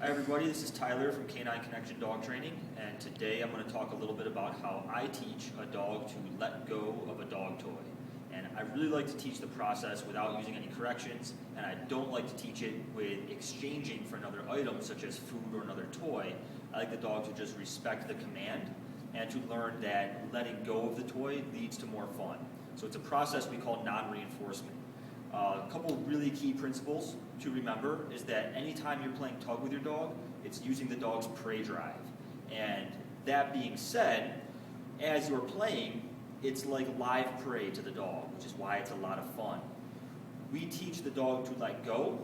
Hi everybody, this is Tyler from Canine Connection Dog Training, and today I'm going to talk a little bit about how I teach a dog to let go of a dog toy. And I really like to teach the process without using any corrections, and I don't like to teach it with exchanging for another item such as food or another toy. I like the dog to just respect the command and to learn that letting go of the toy leads to more fun. So it's a process we call non-reinforcement. A couple really key principles to remember is that anytime you're playing tug with your dog, it's using the dog's prey drive. And that being said, as you're playing, it's like live prey to the dog, which is why it's a lot of fun. We teach the dog to let go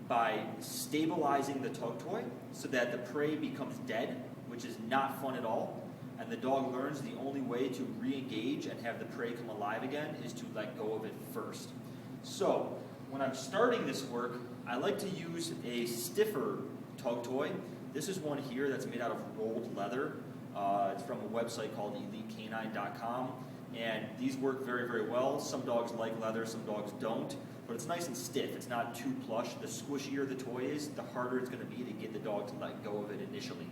by stabilizing the tug toy so that the prey becomes dead, which is not fun at all. And the dog learns the only way to re-engage and have the prey come alive again is to let go of it first. So, when I'm starting this work, I like to use a stiffer tug toy. This is one here that's made out of rolled leather. It's from a website called EliteCanine.com, and these work very, very well. Some dogs like leather, some dogs don't, but it's nice and stiff. It's not too plush. The squishier the toy is, the harder it's going to be to get the dog to let go of it initially.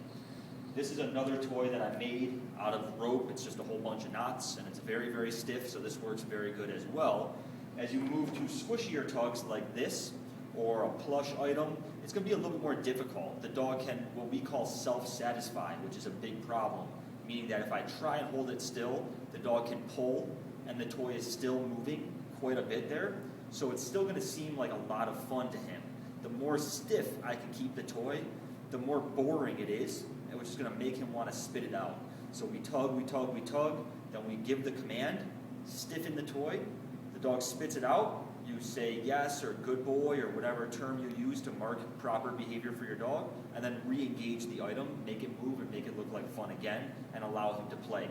This is another toy that I made out of rope. It's just a whole bunch of knots, and it's very, very stiff, so this works very good as well. As you move to squishier tugs like this, or a plush item, it's going to be a little bit more difficult. The dog can, what we call self-satisfy, which is a big problem, meaning that if I try and hold it still, the dog can pull, and the toy is still moving quite a bit there, so it's still going to seem like a lot of fun to him. The more stiff I can keep the toy, the more boring it is, which is going to make him want to spit it out. So we tug, we tug, we tug, then we give the command, stiffen the toy, the dog spits it out, you say yes or good boy or whatever term you use to mark proper behavior for your dog, and then re-engage the item, make it move and make it look like fun again, and allow him to play.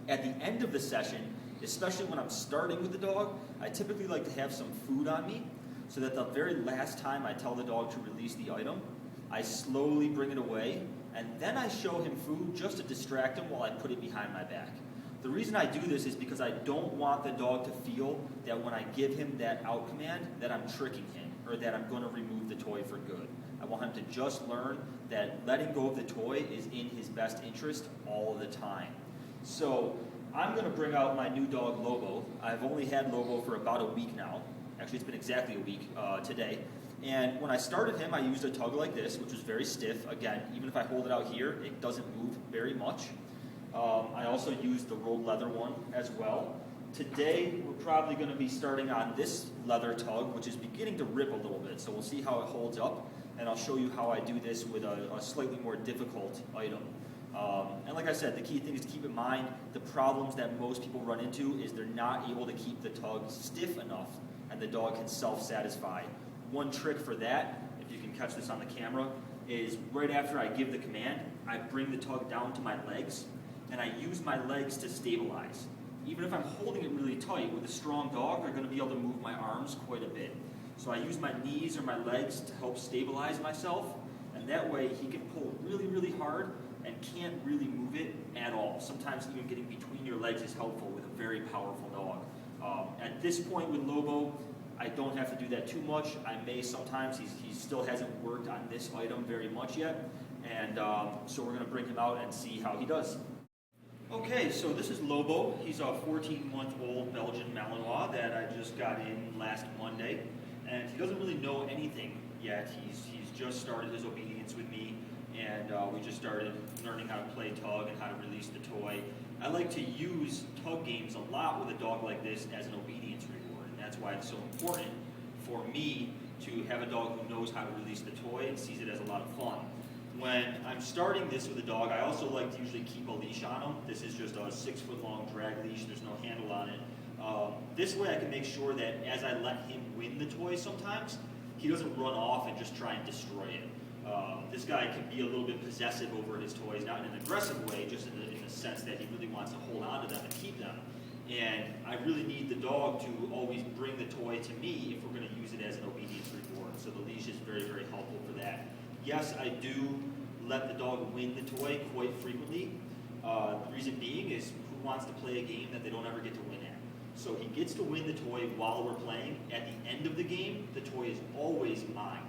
At the end of the session, especially when I'm starting with the dog, I typically like to have some food on me, so that the very last time I tell the dog to release the item, I slowly bring it away, and then I show him food just to distract him while I put it behind my back. The reason I do this is because I don't want the dog to feel that when I give him that out command that I'm tricking him or that I'm going to remove the toy for good. I want him to just learn that letting go of the toy is in his best interest all the time. So I'm going to bring out my new dog Lobo. I've only had Lobo for about a week now. Actually, it's been exactly a week today. And when I started him, I used a tug like this, which was very stiff. Again, even if I hold it out here, it doesn't move very much. I also used the rolled leather one as well. Today, we're probably going to be starting on this leather tug, which is beginning to rip a little bit. So we'll see how it holds up, and I'll show you how I do this with a slightly more difficult item. And like I said, the key thing is to keep in mind the problems that most people run into is they're not able to keep the tug stiff enough, and the dog can self-satisfy. One trick for that, if you can catch this on the camera, is right after I give the command, I bring the tug down to my legs, and I use my legs to stabilize. Even if I'm holding it really tight, with a strong dog, they're going to be able to move my arms quite a bit. So I use my knees or my legs to help stabilize myself, and that way he can pull really, really hard and can't really move it at all. Sometimes even getting between your legs is helpful with a very powerful dog. At this point with Lobo, I don't have to do that too much. I may sometimes, he still hasn't worked on this item very much yet, and so we're going to bring him out and see how he does. Okay, so this is Lobo. He's a 14-month-old Belgian Malinois that I just got in last Monday, and he doesn't really know anything yet. He's just started his obedience with me, and we just started learning how to play tug and how to release the toy. I like to use tug games a lot with a dog like this as an obedience reward, and that's why it's so important for me to have a dog who knows how to release the toy and sees it as a lot of fun. When I'm starting this with a dog, I also like to usually keep a leash on him. This is just a 6-foot-long drag leash. There's no handle on it. This way I can make sure that as I let him win the toy sometimes, he doesn't run off and just try and destroy it. This guy can be a little bit possessive over his toys, not in an aggressive way, just in the sense that he really wants to hold on to them and keep them. And I really need the dog to always bring the toy to me if we're going to use it as an obedience reward. So the leash is very, very helpful for that. Yes, I do let the dog win the toy quite frequently. The reason being is who wants to play a game that they don't ever get to win at? So he gets to win the toy while we're playing. At the end of the game, the toy is always mine.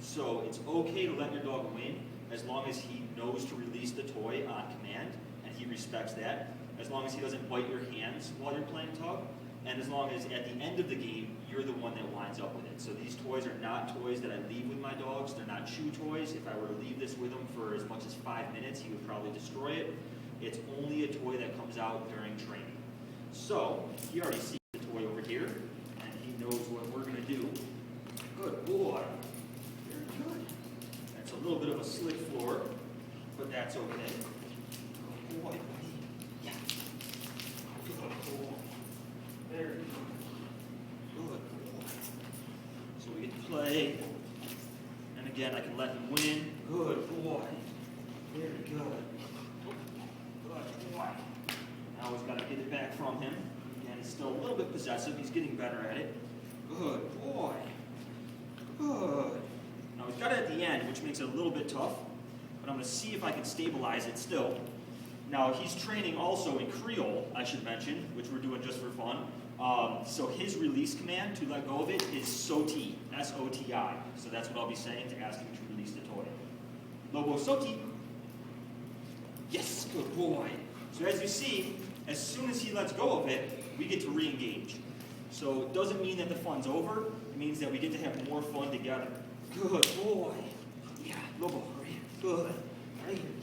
So it's okay to let your dog win as long as he knows to release the toy on command, and he respects that. As long as he doesn't bite your hands while you're playing tug, and as long as at the end of the game, you're the one that winds up with it. So these toys are not toys that I leave with my dogs. They're not chew toys. If I were to leave this with him for as much as 5 minutes, he would probably destroy it. It's only a toy that comes out during training. So he already sees the toy over here, and he knows what we're going to do. Good boy. Very good. That's a little bit of a slick floor, but that's okay. Good boy, buddy. Yeah. Good boy. Very good. Good boy. So we can play. And again, I can let him win. Good boy. Very good. Good boy. Now we've got to get it back from him. Again, he's still a little bit possessive. He's getting better at it. Good boy. Good. Now we've got it at the end, which makes it a little bit tough, but I'm going to see if I can stabilize it still. Now he's training also in Creole, I should mention, which we're doing just for fun. So his release command to let go of it is SOTI, S-O-T-I. So that's what I'll be saying to ask him to release the toy. Lobo SOTI. Yes, good boy. So as you see, as soon as he lets go of it, we get to re-engage. So it doesn't mean that the fun's over. It means that we get to have more fun together. Good boy. Yeah, Lobo, good.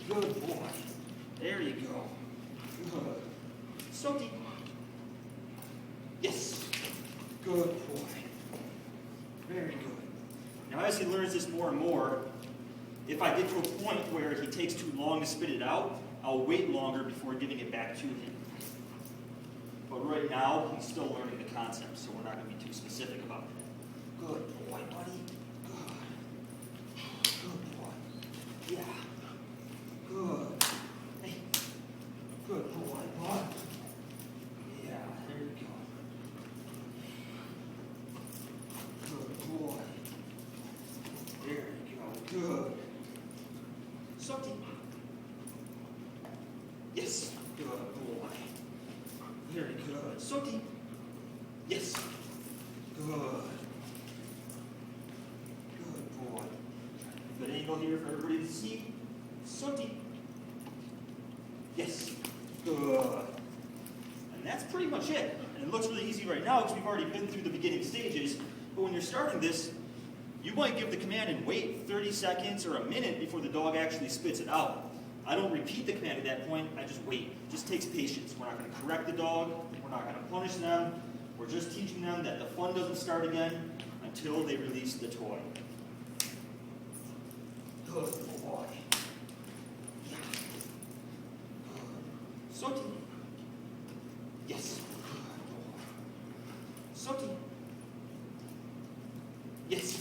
Good boy. There you go. Good. SOTI. Yes. Good boy. Very good. Now as he learns this more and more, if I get to a point where he takes too long to spit it out, I'll wait longer before giving it back to him. But right now, he's still learning the concept, so we're not going to be too specific about that. Good boy, buddy. Good. Good boy. Yeah. Good. Hey. Good boy, bud. Yeah, there you go. Good boy. There you go. Good. SOTI. Yes. Good boy. Very good. SOTI. Yes. Good. Good boy. Good angle here for everybody to see. SOTI. Yes. Good. And that's pretty much it. And it looks really easy right now because we've already been through the beginning stages. But when you're starting this, you might give the command and wait 30 seconds or a minute before the dog actually spits it out. I don't repeat the command at that point, I just wait. It just takes patience. We're not going to correct the dog, we're not going to punish them, we're just teaching them that the fun doesn't start again until they release the toy. Good boy. Yeah. Good. SOTI. Yes. Good boy. SOTI. Yes.